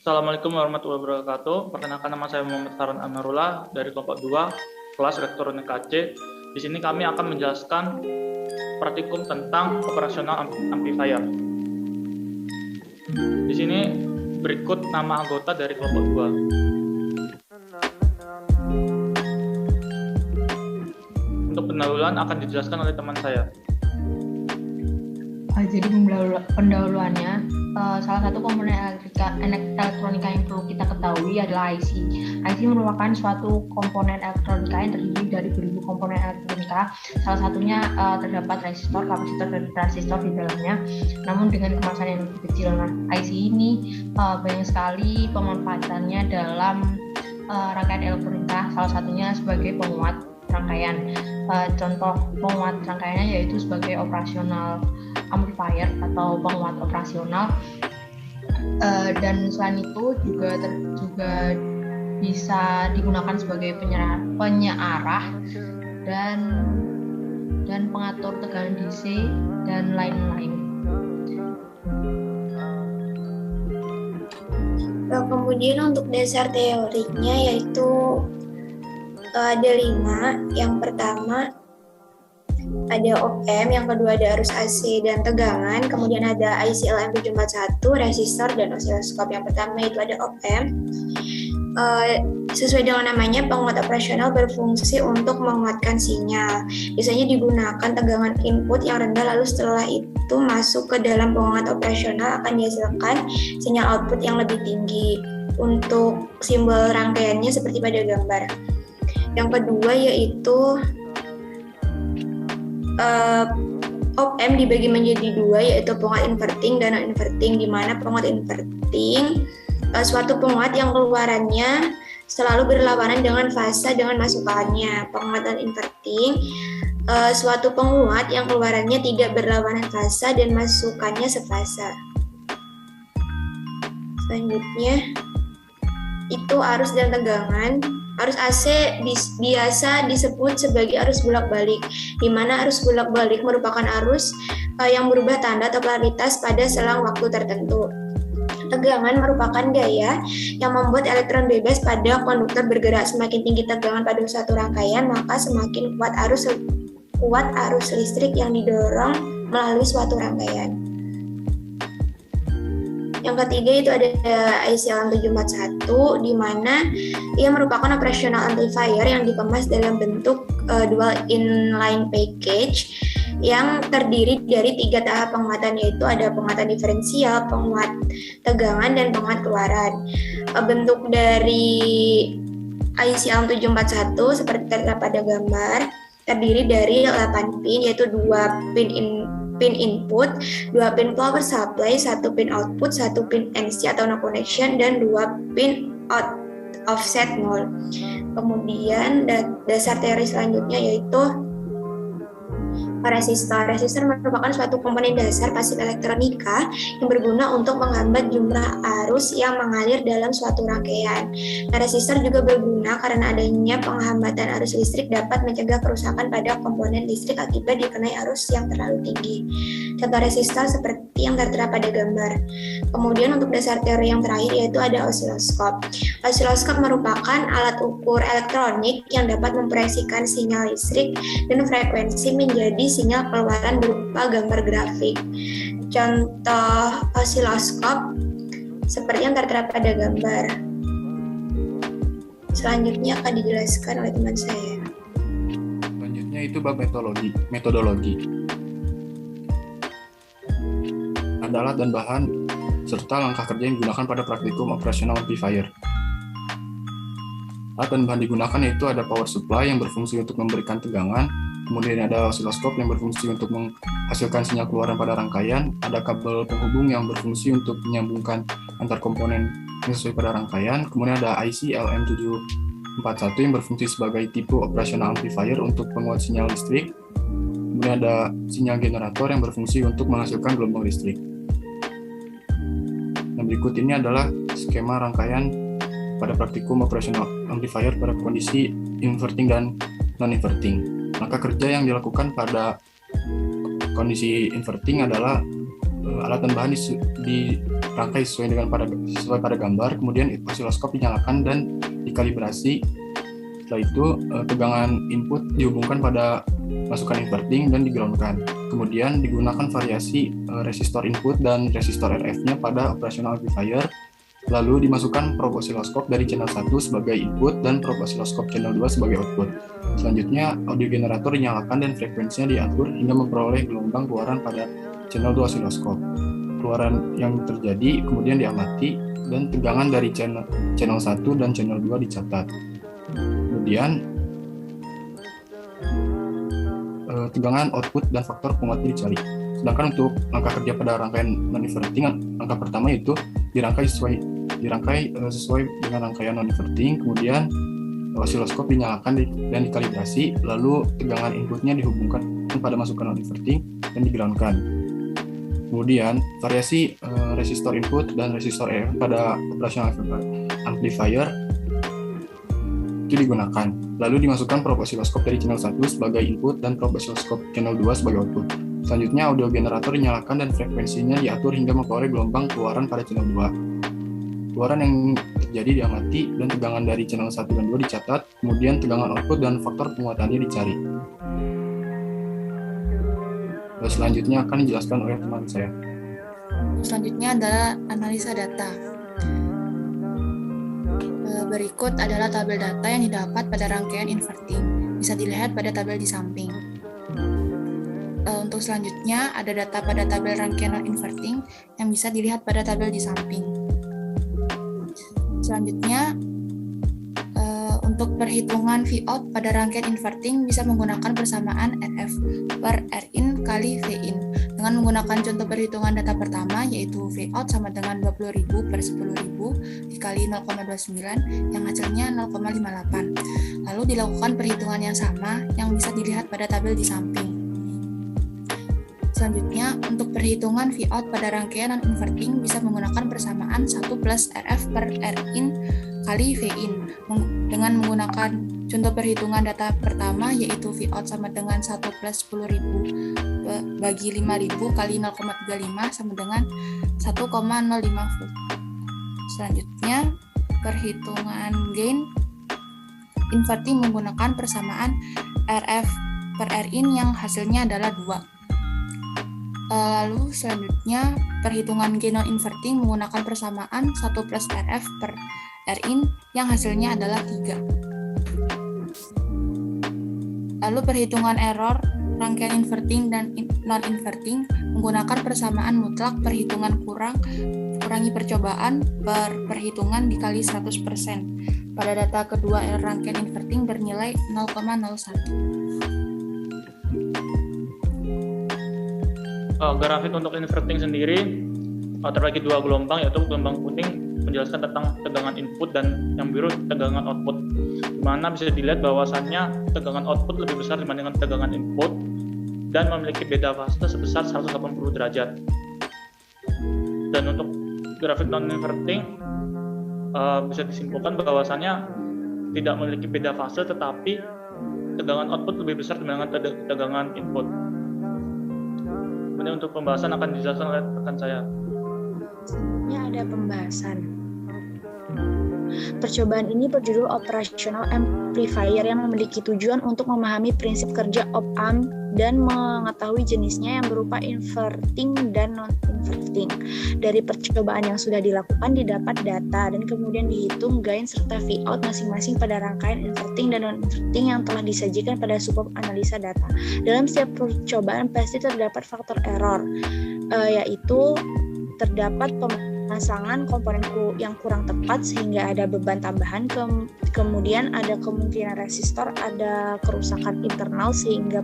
Assalamualaikum warahmatullahi wabarakatuh. Perkenalkan, nama saya Muhammad Farhan Amarullah dari kelompok 2 kelas Elektronika C. Di sini kami akan menjelaskan praktikum tentang operasional amplifier. Di sini berikut nama anggota dari kelompok 2. Untuk pendahuluan akan dijelaskan oleh teman saya. Jadi pendahuluannya, salah satu komponen elektronika yang perlu kita ketahui adalah IC. IC merupakan suatu komponen elektronika yang terdiri dari beribu komponen elektronika. Salah satunya terdapat resistor, kapasitor, dan transistor di dalamnya. Namun dengan kemasan yang lebih kecil. Nah, IC ini banyak sekali pemanfaatannya dalam rangkaian elektronika. Salah satunya sebagai penguat rangkaian. Contoh penguat rangkaiannya yaitu sebagai operasional amplifier atau penguat operasional, dan selain itu juga bisa digunakan sebagai penyearah dan pengatur tekanan DC dan lain-lain. Kemudian untuk dasar teorinya yaitu ada 5. Yang pertama ada op-amp, yang kedua ada arus AC dan tegangan, kemudian ada IC LM741, resistor, dan osiloskop. Yang pertama itu ada op-amp. Sesuai dengan namanya, penguat operasional berfungsi untuk menguatkan sinyal. Biasanya digunakan tegangan input yang rendah, lalu setelah itu masuk ke dalam penguat operasional akan dihasilkan sinyal output yang lebih tinggi. Untuk simbol rangkaiannya seperti pada gambar. Yang kedua yaitu op-amp dibagi menjadi 2, yaitu penguat inverting dan non-inverting, di mana penguat inverting suatu penguat yang keluarannya selalu berlawanan dengan fasa dengan masukannya. Penguat non-inverting suatu penguat yang keluarannya tidak berlawanan fasa dan masukannya sefasa. Selanjutnya itu arus dan tegangan. Arus AC biasa disebut sebagai arus bolak-balik, di mana arus bolak-balik merupakan arus yang berubah tanda atau polaritas pada selang waktu tertentu. Tegangan merupakan gaya yang membuat elektron bebas pada konduktor bergerak. Semakin tinggi tegangan pada suatu rangkaian, maka semakin kuat arus listrik yang didorong melalui suatu rangkaian. Yang ketiga itu ada IC LM741, di mana ia merupakan operational amplifier yang dikemas dalam bentuk dual inline package yang terdiri dari 3 tahap penguatan, yaitu ada penguatan diferensial, penguat tegangan, dan penguat keluaran. Bentuk dari IC LM741 seperti terdapat pada gambar, terdiri dari 8 pin, yaitu 2 pin input, 2 pin power supply, 1 pin output, 1 pin NC atau no connection, dan 2 pin offset 0. Kemudian dasar teori selanjutnya yaitu resistor. Resistor merupakan suatu komponen dasar pasif elektronika yang berguna untuk menghambat jumlah arus yang mengalir dalam suatu rangkaian. Nah, resistor juga berguna karena adanya penghambatan arus listrik dapat mencegah kerusakan pada komponen listrik akibat dikenai arus yang terlalu tinggi. Contoh resistor seperti yang tertera pada gambar. Kemudian untuk dasar teori yang terakhir yaitu ada osiloskop. Osiloskop merupakan alat ukur elektronik yang dapat memproyeksikan sinyal listrik dan frekuensi menjadi sinyal keluaran berupa gambar grafik. Contoh osiloskop seperti yang tertera pada gambar. Selanjutnya akan dijelaskan oleh teman saya. Selanjutnya itu bab metodologi. Ada alat dan bahan serta langkah kerja yang digunakan pada praktikum operasional amplifier. Alat dan bahan digunakan yaitu ada power supply yang berfungsi untuk memberikan tegangan, kemudian ada osiloskop yang berfungsi untuk menghasilkan sinyal keluaran pada rangkaian, ada kabel penghubung yang berfungsi untuk menyambungkan antar komponen yang sesuai pada rangkaian, kemudian ada IC LM741 yang berfungsi sebagai tipe operasional amplifier untuk penguat sinyal listrik, kemudian ada sinyal generator yang berfungsi untuk menghasilkan gelombang listrik. Nah, berikut ini adalah skema rangkaian pada praktikum operasional amplifier pada kondisi inverting dan non-inverting. Langkah kerja yang dilakukan pada kondisi inverting adalah alat dan bahan rangkai sesuai pada gambar, kemudian osiloskop dinyalakan dan dikalibrasi. Setelah itu tegangan input dihubungkan pada masukan inverting dan digroundkan. Kemudian digunakan variasi resistor input dan resistor RF-nya pada operational amplifier. Lalu dimasukkan probe osiloskop dari channel 1 sebagai input dan probe osiloskop channel 2 sebagai output. Selanjutnya audio generator dinyalakan dan frekuensinya diatur hingga memperoleh gelombang keluaran pada channel 2 osiloskop. Keluaran yang terjadi kemudian diamati dan tegangan dari channel 1 dan channel 2 dicatat. Kemudian tegangan output dan faktor penguatnya dicari. Sedangkan untuk langkah kerja pada rangkaian non-inverting, langkah pertama yaitu dirangkai sesuai dengan rangkaian non-inverting, kemudian osiloskop dinyalakan dan dikalibrasi, lalu tegangan inputnya dihubungkan pada masukan non-inverting dan digroundkan. Kemudian variasi resistor input dan resistor RF pada operational amplifier itu digunakan. Lalu dimasukkan probe osiloskop dari channel 1 sebagai input dan probe osiloskop channel 2 sebagai output. Selanjutnya audio generator dinyalakan dan frekuensinya diatur hingga memperoleh gelombang keluaran pada channel 2. Keluaran yang terjadi diamati dan tegangan dari channel 1 dan 2 dicatat, kemudian tegangan output dan faktor penguatannya dicari. Dan selanjutnya akan dijelaskan oleh teman saya. Selanjutnya adalah analisa data. Berikut adalah tabel data yang didapat pada rangkaian inverting. Bisa dilihat pada tabel di samping. Untuk selanjutnya ada data pada tabel rangkaian non-inverting yang bisa dilihat pada tabel di samping. Selanjutnya, untuk perhitungan Vout pada rangkaian inverting bisa menggunakan persamaan RF per Rin kali Vin. Dengan menggunakan contoh perhitungan data pertama yaitu Vout sama dengan 20.000 per 10.000 dikali 0,29 yang hasilnya 0,58. Lalu dilakukan perhitungan yang sama yang bisa dilihat pada tabel di samping. Selanjutnya, untuk perhitungan Vout pada rangkaian non-inverting bisa menggunakan persamaan 1 plus RF per Rin kali Vin. Dengan menggunakan contoh perhitungan data pertama yaitu Vout sama dengan 1 plus 10.000 bagi 5.000 kali 0,35 sama dengan 1,05 volt. Selanjutnya, perhitungan gain inverting menggunakan persamaan RF per Rin yang hasilnya adalah 2. Lalu selanjutnya perhitungan gain non-inverting menggunakan persamaan 1 plus RF per Rin yang hasilnya adalah 3. Lalu perhitungan error rangkaian inverting dan non-inverting menggunakan persamaan mutlak perhitungan kurangi percobaan per perhitungan dikali 100%. Pada data kedua rangkaian inverting bernilai 0,01. Grafik untuk inverting sendiri terbagi dua gelombang, yaitu gelombang kuning menjelaskan tentang tegangan input dan yang biru tegangan output, di mana bisa dilihat bahwasannya tegangan output lebih besar dibandingkan tegangan input dan memiliki beda fase sebesar 180 derajat. Dan untuk grafik non-inverting bisa disimpulkan bahwasannya tidak memiliki beda fase, tetapi tegangan output lebih besar dibandingkan tegangan input. Kemudian untuk pembahasan akan dijelaskan oleh rekan saya. Ini ada pembahasan. Percobaan ini berjudul Operational Amplifier yang memiliki tujuan untuk memahami prinsip kerja op-amp dan mengetahui jenisnya yang berupa inverting dan non-inverting. Dari percobaan yang sudah dilakukan didapat data dan kemudian dihitung gain serta Vout masing-masing pada rangkaian inverting dan non-inverting yang telah disajikan pada subbab analisa data. Dalam setiap percobaan pasti terdapat faktor error, yaitu terdapat pemasangan komponen yang kurang tepat sehingga ada beban tambahan, kemudian ada kemungkinan resistor ada kerusakan internal sehingga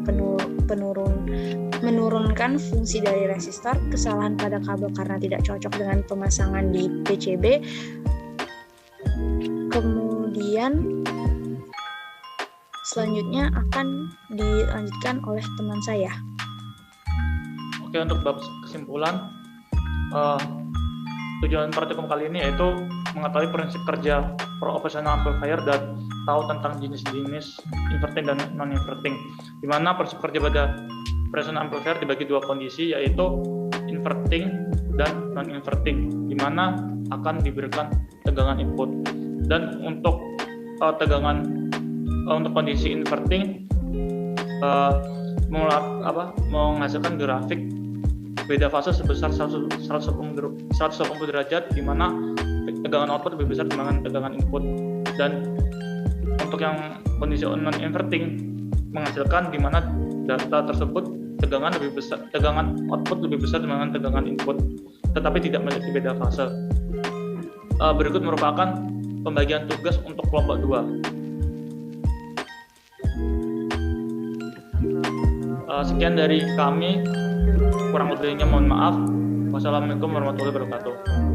menurunkan fungsi dari resistor, kesalahan pada kabel karena tidak cocok dengan pemasangan di PCB. Kemudian selanjutnya akan dilanjutkan oleh teman saya. Oke, untuk bab kesimpulan, tujuan praktikum kali ini yaitu mengetahui prinsip kerja operational amplifier dan tahu tentang jenis-jenis inverting dan non-inverting. Di mana prinsip kerja pada operational amplifier dibagi dua kondisi, yaitu inverting dan non-inverting, di mana akan diberikan tegangan input. Dan untuk untuk kondisi inverting menghasilkan grafik beda fase sebesar 180 derajat, di mana tegangan output lebih besar dibandingkan tegangan input. Dan untuk yang kondisi non-inverting menghasilkan di mana data tersebut tegangan output lebih besar dibandingkan tegangan input, tetapi tidak memiliki beda fase. Berikut merupakan pembagian tugas untuk kelompok 2. Sekian dari kami, kurang lebihnya mohon maaf. Wassalamualaikum warahmatullahi wabarakatuh.